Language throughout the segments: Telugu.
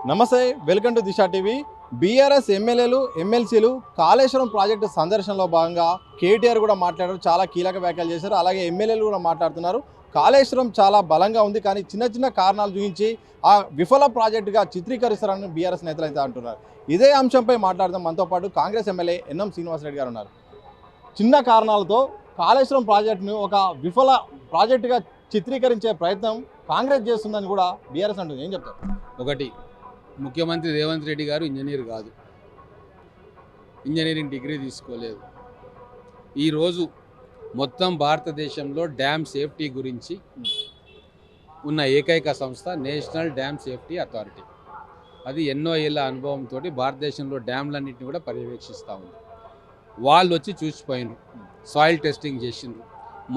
నమస్తే, welcome to Disha TV. BRS ఎమ్మెల్యేలు ఎమ్మెల్సీలు కాళేశ్వరం ప్రాజెక్టు సందర్శనలో భాగంగా కేటీఆర్ కూడా మాట్లాడారు. చాలా కీలక వ్యాఖ్యలు చేశారు. అలాగే ఎమ్మెల్యేలు కూడా మాట్లాడుతున్నారు. కాళేశ్వరం చాలా బలంగా ఉంది, కానీ చిన్న చిన్న కారణాలు చూపించి ఆ విఫల ప్రాజెక్టుగా చిత్రీకరిస్తారని బీఆర్ఎస్ నేతలు అయితే అంటున్నారు. ఇదే అంశంపై మాట్లాడదాం. మనతో పాటు కాంగ్రెస్ ఎమ్మెల్యే ఎన్ఎం శ్రీనివాసరెడ్డి గారు ఉన్నారు. చిన్న కారణాలతో కాళేశ్వరం ప్రాజెక్టును ఒక విఫల ప్రాజెక్టుగా చిత్రీకరించే ప్రయత్నం కాంగ్రెస్ చేస్తుందని కూడా బీఆర్ఎస్ అంటుంది. ఏం చెప్తారు? ఒకటి, ముఖ్యమంత్రి రేవంత్ రెడ్డి గారు ఇంజనీర్ కాదు, ఇంజనీరింగ్ డిగ్రీ తీసుకోలేదు. ఈరోజు మొత్తం భారతదేశంలో డ్యామ్ సేఫ్టీ గురించి ఉన్న ఏకైక సంస్థ నేషనల్ డ్యామ్ సేఫ్టీ అథారిటీ. అది ఎన్నో ఏళ్ళ అనుభవంతో భారతదేశంలో డ్యామ్లన్నింటినీ కూడా పర్యవేక్షిస్తూ ఉంది. వాళ్ళు వచ్చి చూసిపోయినారు, సాయిల్ టెస్టింగ్ చేసిండ్రు,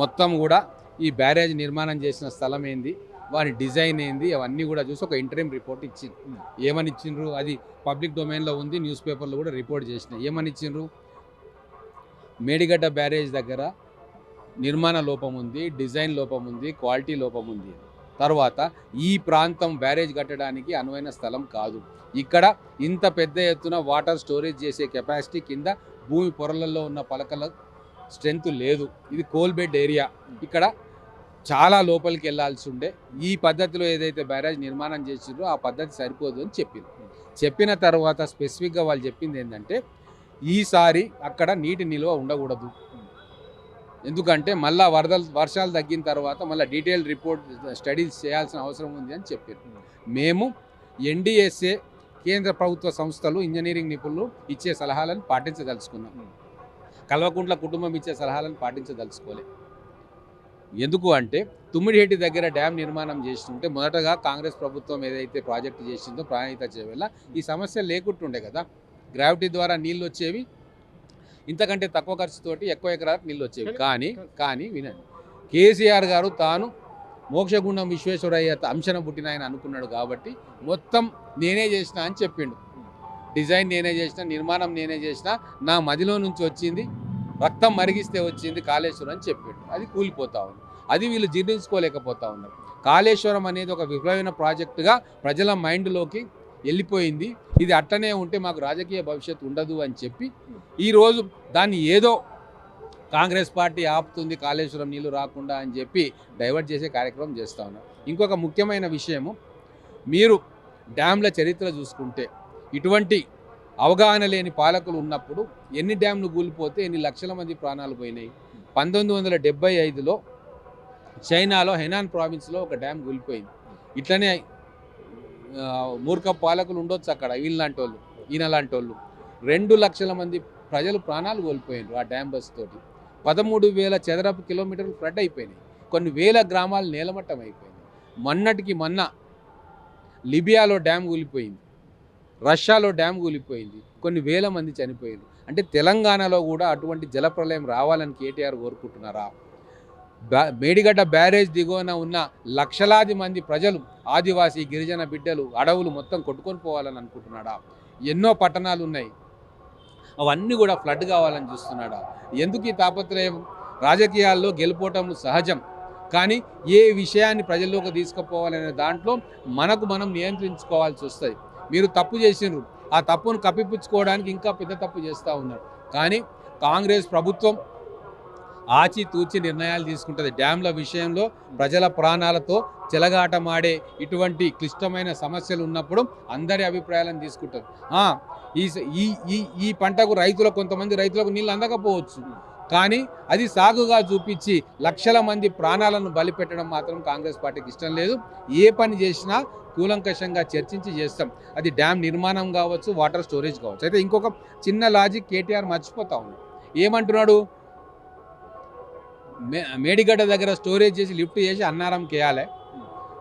మొత్తం కూడా ఈ బ్యారేజ్ నిర్మాణం చేసిన స్థలం ఏంది, వారి డిజైన్ ఏంది, అవన్నీ కూడా చూసి ఒక ఇంటరిమ్ రిపోర్ట్ ఇచ్చిండ్రు. ఏమని ఇచ్చిండ్రు? అది పబ్లిక్ డొమైన్లో ఉంది, న్యూస్ పేపర్లో కూడా రిపోర్ట్ చేసినాయి. ఏమని ఇచ్చిండ్రు? మేడిగడ్డ బ్యారేజ్ దగ్గర నిర్మాణ లోపం ఉంది, డిజైన్ లోపం ఉంది, క్వాలిటీ లోపం ఉంది. తర్వాత ఈ ప్రాంతం బ్యారేజ్ కట్టడానికి అనువైన స్థలం కాదు, ఇక్కడ ఇంత పెద్ద ఎత్తున వాటర్ స్టోరేజ్ చేసే కెపాసిటీ కింద భూమి పొరలలో ఉన్న పలకల స్ట్రెంత్ లేదు, ఇది కోల్ బెడ్ ఏరియా, ఇక్కడ చాలా లోపలికి వెళ్ళాల్సి ఉండే, ఈ పద్ధతిలో ఏదైతే బ్యారేజ్ నిర్మాణం చేసిండ్రో ఆ పద్ధతి సరిపోదు అని చెప్పిన తర్వాత స్పెసిఫిక్గా వాళ్ళు చెప్పింది ఏంటంటే ఈసారి అక్కడ నీటి నిల్వ ఉండకూడదు, ఎందుకంటే మళ్ళీ వర్షాలు తగ్గిన తర్వాత మళ్ళీ డీటెయిల్ రిపోర్ట్ స్టడీస్ చేయాల్సిన అవసరం ఉంది అని చెప్పారు. మేము ఎన్డీఎస్ఏ కేంద్ర ప్రభుత్వ సంస్థలు ఇంజనీరింగ్ నిపుణులు ఇచ్చే సలహాలను పాటించదలుచుకున్నాం, కల్వకుంట్ల కుటుంబం ఇచ్చే సలహాలను పాటించదలుచుకోలే. ఎందుకు అంటే తుమ్మిడిహెట్టి దగ్గర డ్యామ్ నిర్మాణం చేస్తుంటే మొదటగా కాంగ్రెస్ ప్రభుత్వం ఏదైతే ప్రాజెక్టు చేసిందో ప్రాణహిత చేవేళ ఈ సమస్య లేకుంటుండే కదా, గ్రావిటీ ద్వారా నీళ్ళు వచ్చేవి, ఇంతకంటే తక్కువ ఖర్చుతోటి ఎక్కువ ఎకరాలకు నీళ్ళు వచ్చేవి. కానీ వినండి, కేసీఆర్ గారు తాను మోక్షగుండం విశ్వేశ్వరయ్య అంశన పుట్టిన ఆయన అనుకున్నాడు కాబట్టి మొత్తం నేనే చేసిన అని చెప్పిండు. డిజైన్ నేనే చేసిన, నిర్మాణం నేనే చేసిన, నా మదిలో నుంచి వచ్చింది, రక్తం మరిగిస్తే వచ్చింది కాళేశ్వరం అని చెప్పాడు. అది కూలిపోతూ ఉంది, అది వీళ్ళు జీర్ణించుకోలేకపోతూ ఉన్నారు. కాళేశ్వరం అనేది ఒక విఫలమైన ప్రాజెక్టుగా ప్రజల మైండ్లోకి వెళ్ళిపోయింది. ఇది అట్టనే ఉంటే మాకు రాజకీయ భవిష్యత్తు ఉండదు అని చెప్పి ఈరోజు దాన్ని ఏదో కాంగ్రెస్ పార్టీ ఆపుతుంది కాళేశ్వరం నీళ్లు రాకుండా అని చెప్పి డైవర్ట్ చేసే కార్యక్రమం చేస్తూ ఉన్నారు. ఇంకొక ముఖ్యమైన విషయము, మీరు డ్యామ్ల చరిత్ర చూసుకుంటే ఇటువంటి అవగాహన లేని పాలకులు ఉన్నప్పుడు ఎన్ని డ్యామ్లు కూలిపోతే ఎన్ని లక్షల మంది ప్రాణాలు పోయినాయి. 1975లో చైనాలో హెనాన్ ప్రావిన్స్లో ఒక డ్యామ్ కూలిపోయింది. ఇట్లనే మూర్ఖ పాలకులు ఉండొచ్చు అక్కడ, వీళ్ళలాంటి వాళ్ళు ఈయనలాంటి వాళ్ళు. 2 లక్షల మంది ప్రజలు ప్రాణాలు కోల్పోయినారు ఆ డ్యామ్ బస్ తోటి. 13,000 చదరపు కిలోమీటర్లు ఫ్లడ్ అయిపోయినాయి, కొన్ని వేల గ్రామాలు నేలమట్టం అయిపోయినాయి. మొన్నటికి మొన్న లిబియాలో డ్యామ్ కూలిపోయింది, రష్యాలో డ్యామ్ కూలిపోయింది, కొన్ని వేల మంది చనిపోయారు. అంటే తెలంగాణలో కూడా అటువంటి జలప్రలయం రావాలని కేటీఆర్ కోరుకుంటున్నారా? మేడిగడ్డ బ్యారేజ్ దిగువన ఉన్న లక్షలాది మంది ప్రజలు, ఆదివాసీ గిరిజన బిడ్డలు, అడవులు మొత్తం కొట్టుకొని పోవాలని అనుకుంటున్నాడా? ఎన్నో పట్టణాలు ఉన్నాయి, అవన్నీ కూడా ఫ్లడ్ కావాలని చూస్తున్నాడా? ఎందుకు ఈ తాపత్రయం? రాజకీయాల్లో గెలుపోవటం సహజం, కానీ ఏ విషయాన్ని ప్రజల్లోకి తీసుకుపోవాలనే దాంట్లో మనం నియంత్రించుకోవాల్సి వస్తుంది. మీరు తప్పు చేసినారు, ఆ తప్పును కప్పిపుచ్చుకోవడానికి ఇంకా పెద్ద తప్పు చేస్తూ ఉన్నారు. కానీ కాంగ్రెస్ ప్రభుత్వం ఆచితూచి నిర్ణయాలు తీసుకుంటుంది. డ్యామ్ల విషయంలో ప్రజల ప్రాణాలతో చెలగాటమాడే ఇటువంటి క్లిష్టమైన సమస్యలు ఉన్నప్పుడు అందరి అభిప్రాయాలను తీసుకుంటారు. ఈ పంటకు కొంతమంది రైతులకు నీళ్ళు అందకపోవచ్చు, కానీ అది సాగుగా చూపించి లక్షల మంది ప్రాణాలను బలిపెట్టడం మాత్రం కాంగ్రెస్ పార్టీకి ఇష్టం లేదు. ఏ పని చేసినా కూలంకషంగా చర్చించి చేస్తాం, అది డ్యామ్ నిర్మాణం కావచ్చు, వాటర్ స్టోరేజ్ కావచ్చు. అయితే ఇంకొక చిన్న లాజిక్ కేటీఆర్ మర్చిపోతా ఉన్నాడు. ఏమంటున్నాడు? మేడిగడ్డ దగ్గర స్టోరేజ్ చేసి లిఫ్ట్ చేసి అన్నారంకి వేయాలి,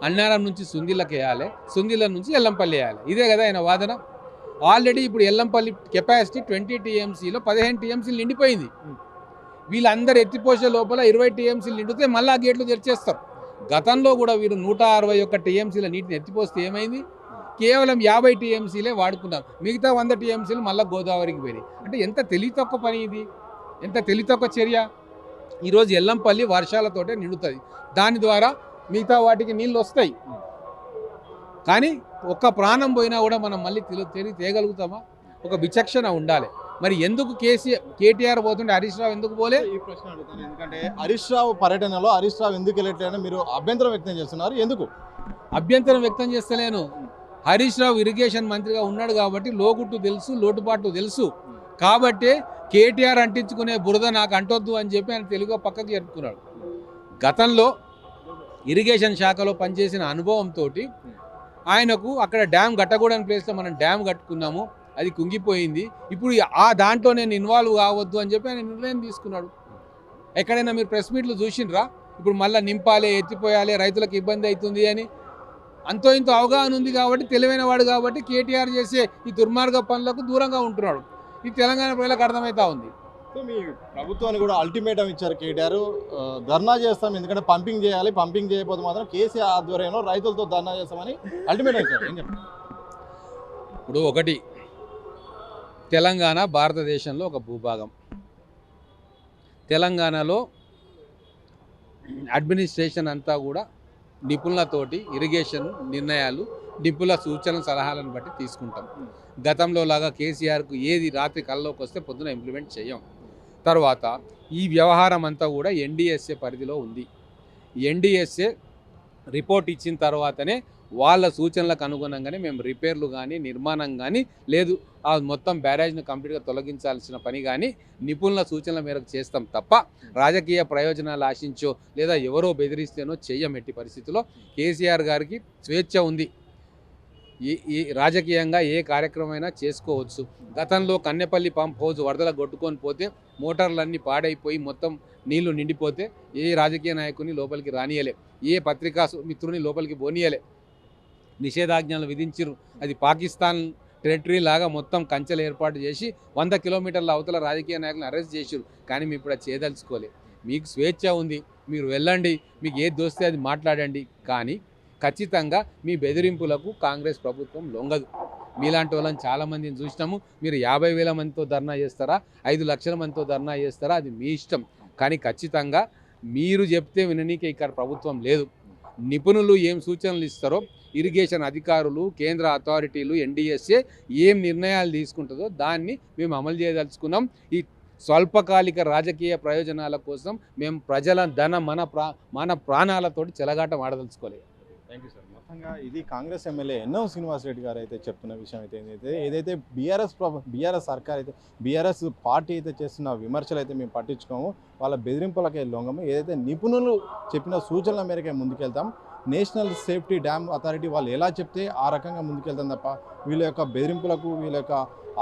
అన్నారం నుంచి సుందిళ్ళకి వేయాలి, సుందిళ్ళ నుంచి ఎల్లంపల్లి వేయాలి. ఇదే కదా ఆయన వాదన. ఆల్రెడీ ఇప్పుడు ఎల్లంపల్లి కెపాసిటీ 20 TMCలో 15 TMCలు నిండిపోయింది. వీళ్ళందరూ ఎత్తిపోసే లోపల 20 TMCలు నిండితే మళ్ళీ ఆ గేట్లు తెరిచేస్తారు. గతంలో కూడా వీరు 161 TMCల నీటిని ఎత్తిపోస్తే ఏమైంది? కేవలం 50 TMCలే వాడుకున్నారు, మిగతా 100 TMCలు మళ్ళీ గోదావరికి పోయినాయి. అంటే ఎంత తెలివితక్కువ పని ఇది, ఎంత తెలివితక్కువ చర్య. ఈరోజు ఎల్లంపల్లి వర్షాలతోటే నిండుతుంది, దాని ద్వారా మిగతా వాటికి నీళ్ళు వస్తాయి. కానీ ఒక్క ప్రాణం పోయినా కూడా మనం మళ్ళీ తిరిగి తేగలుగుతామా? ఒక విచక్షణ ఉండాలి. మరి ఎందుకు కేటీఆర్ పోతుంటే హరీష్ రావు ఎందుకు పోలే? ఈ ప్రశ్న అడుగుతాను ఎందుకంటే హరీష్ రావు పర్యటనలో హరీష్ రావు ఎందుకు వెళ్ళట్లేదని మీరు అభ్యంతరం వ్యక్తం చేస్తున్నారు, ఎందుకు? అభ్యంతరం వ్యక్తం చేస్తలేను. హరీష్ రావు ఇరిగేషన్ మంత్రిగా ఉన్నాడు కాబట్టి లోగుట్టు తెలుసు, లోటుపాటు తెలుసు. కాబట్టి కేటీఆర్ అంటించుకునే బురద నాకు అంటొద్దు అని చెప్పి ఆయన తెలుగుగా పక్కకి జరుపుకున్నాడు. గతంలో ఇరిగేషన్ శాఖలో పనిచేసిన అనుభవంతో ఆయనకు అక్కడ డ్యామ్ కట్టకూడని ప్లేస్లో మనం డ్యామ్ కట్టుకున్నాము, అది కుంగిపోయింది, ఇప్పుడు ఆ దాంట్లో నేను ఇన్వాల్వ్ కావద్దు అని చెప్పి ఆయన నిర్ణయం తీసుకున్నాడు. ఎక్కడైనా మీరు ప్రెస్ మీట్లు చూసిండ్రా? ఇప్పుడు మళ్ళీ నింపాలి, ఎత్తిపోయాలి, రైతులకు ఇబ్బంది అవుతుంది అని అంతో ఇంతో అవగాహన ఉంది కాబట్టి, తెలివైన వాడు కాబట్టి కేటీఆర్ చేసే ఈ దుర్మార్గ పనులకు దూరంగా ఉంటున్నాడు. ఇది తెలంగాణ ప్రజలకు అర్థమవుతా ఉంది. సో మీ ప్రభుత్వాన్ని కూడా అల్టిమేటం ఇచ్చారు కేటీఆర్, ధర్నా చేస్తాం, ఎందుకంటే పంపింగ్ చేయాలి, పంపింగ్ చేయకపోతే మాత్రం కేసీఆర్ ఆధ్వర్యంలో రైతులతో ధర్నా చేస్తామని అల్టిమేటం ఇచ్చారు. ఏం చెప్పండి? ఇప్పుడు ఒకటి, తెలంగాణ భారతదేశంలో ఒక భూభాగం. తెలంగాణలో అడ్మినిస్ట్రేషన్ అంతా కూడా నిపుణులతోటి ఇరిగేషన్ నిర్ణయాలు, నిపుణుల సూచనలు సలహాలను బట్టి తీసుకుంటాం. గతంలో లాగా కేసీఆర్కు ఏది రాత్రి కల్లోకి వస్తే పొద్దున ఇంప్లిమెంట్ చేయం. తర్వాత ఈ వ్యవహారం అంతా కూడా ఎన్డీఎస్ఏ పరిధిలో ఉంది. ఎన్డీఎస్ఏ రిపోర్ట్ ఇచ్చిన తర్వాతనే వాళ్ళ సూచనలకు అనుగుణంగానే మేము రిపేర్లు కానీ, నిర్మాణం కానీ, లేదు ఆ మొత్తం బ్యారేజ్ను కంప్లీట్గా తొలగించాల్సిన పని కానీ నిపుణుల సూచనల మేరకు చేస్తాం తప్ప రాజకీయ ప్రయోజనాలు ఆశించో లేదా ఎవరో బెదిరిస్తేనో చెయ్యం. ఎట్టి పరిస్థితుల్లో కేసీఆర్ గారికి స్వేచ్ఛ ఉంది, ఈ రాజకీయంగా ఏ కార్యక్రమమైనా చేసుకోవచ్చు. గతంలో కన్నెపల్లి పంప్ హౌజ్ వరదలకు కొట్టుకొని పోతే మోటార్లన్నీ పాడైపోయి మొత్తం నీళ్లు నిండిపోతే ఏ రాజకీయ నాయకుని లోపలికి రానియలే, ఏ పత్రికా మిత్రుని లోపలికి పోనీయలే, నిషేధాజ్ఞలు విధించారు. అది పాకిస్తాన్ టెరిటరీ లాగా మొత్తం కంచెలు ఏర్పాటు చేసి 100 కిలోమీటర్ల అవతల రాజకీయ నాయకులను అరెస్ట్ చేశారు. కానీ మేము ఇప్పుడు అది చేయదలుచుకోలే. మీకు స్వేచ్ఛ ఉంది, మీరు వెళ్ళండి, మీకు ఏది దోస్తే అది మాట్లాడండి. కానీ ఖచ్చితంగా మీ బెదిరింపులకు కాంగ్రెస్ ప్రభుత్వం లొంగదు. మీలాంటి వాళ్ళని చాలామందిని చూసినాము. మీరు 50,000 మందితో ధర్నా చేస్తారా, 5 లక్షల మందితో ధర్నా చేస్తారా, అది మీ ఇష్టం. కానీ ఖచ్చితంగా మీరు చెప్తే విననీకే ఇక్కడ ప్రభుత్వం లేదు. నిపుణులు ఏం సూచనలు ఇస్తారో, ఇరిగేషన్ అధికారులు, కేంద్ర అథారిటీలు, ఎన్డీఎస్ఏ ఏం నిర్ణయాలు తీసుకుంటుందో దాన్ని మేము అమలు చేయదలుచుకున్నాం. ఈ స్వల్పకాలిక రాజకీయ ప్రయోజనాల కోసం మేము ప్రజల మన ప్రాణాలతోటి చెలగాటం ఆడదలుచుకోలేదు. Thank you sir. మొత్తంగా ఇది కాంగ్రెస్ ఎమ్మెల్యే ఎన్ఎం శ్రీనివాసరెడ్డి గారు అయితే చెప్తున్న విషయం అయితే ఏదైతే బీఆర్ఎస్ సర్కార్ అయితే బీఆర్ఎస్ పార్టీ అయితే చేస్తున్న విమర్శలు అయితే మేము పట్టించుకోము, వాళ్ళ బెదిరింపులకే లొంగము. ఏదైతే నిపుణులు చెప్పిన సూచనల మేరకే ముందుకెళ్తాం. నేషనల్ సేఫ్టీ డ్యామ్ అథారిటీ వాళ్ళు ఎలా చెప్తే ఆ రకంగా ముందుకెళ్తాం తప్ప వీళ్ళ యొక్క బెదిరింపులకు, వీళ్ళ యొక్క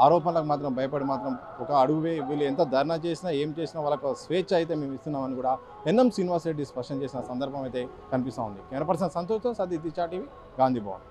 ఆరోపణలకు మాత్రం భయపడి మాత్రం ఒక అడుగువే వీళ్ళు ఎంత ధర్నా చేసినా ఏం చేసినా వాళ్ళకు స్వేచ్ఛ అయితే మేము ఇస్తున్నామని కూడా ఎన్ఎం శ్రీనివాసరెడ్డి స్పష్టం చేసిన సందర్భం అయితే కనిపిస్తూ ఉంది. కెమెరా పర్సన్ సంతోష్తో సతీష్ టీవీ, గాంధీ భవన్.